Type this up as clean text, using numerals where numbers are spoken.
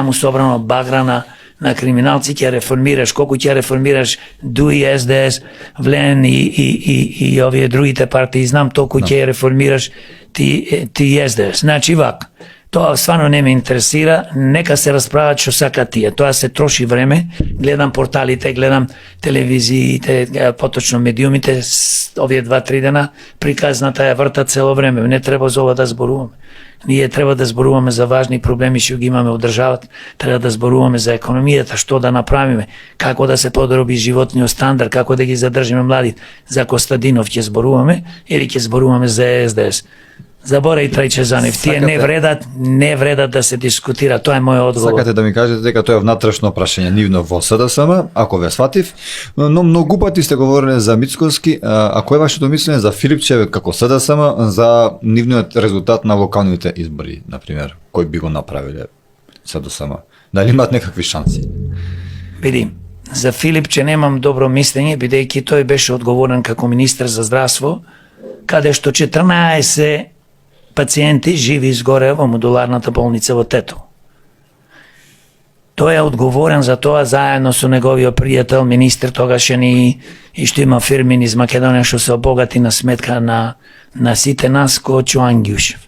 таму собрано багра на криминалци, ќе реформираш, колку ќе реформираш ДУИ, СДС, ВЛН и овие другите партии, знам толку ќе реформираш ти СДС. Значи вак, тоа стварно не ме интересира, нека се расправат што сакат тие. Тоа се троши време, гледам порталите, гледам телевизиите, поточно медиумите, овие 2-3 дена, приказната ја вртат цело време. Не треба за ова да зборуваме. Ние треба да зборуваме за важни проблеми што ги имаме од државата, треба да зборуваме за економијата, што да направиме, како да се подроби животниот стандард, како да ги задржиме младите. За Костадинов ќе зборуваме или ќе зборуваме за СДС. Заборај Трајче Занев, тие не вредат да се дискутира, тоа е мојот одговор. Сакате да ми кажете дека тоа е внатрешно прашање нивно во СДСМ, ако ве сватив, но многу пати сте говореле за Мицкоски, а кој е вашето мислење за Филипчеве како СДСМ за нивниот резултат на локалните избори, например, кој би го направиле СДСМ? Дали имаат некакви шанси? Види, за Филипче немам добро мислење, бидејќи тој беше одговорен како министер за здравство, каде што 14 пациенти живи изгоре во модуларната болница во Тетово. Тој е одговорен за тоа заедно со неговиот пријател, министер тогашен и што има фирми низ Македонија што се обогати на сметка на сите нас, ко Чуан Ѓушев.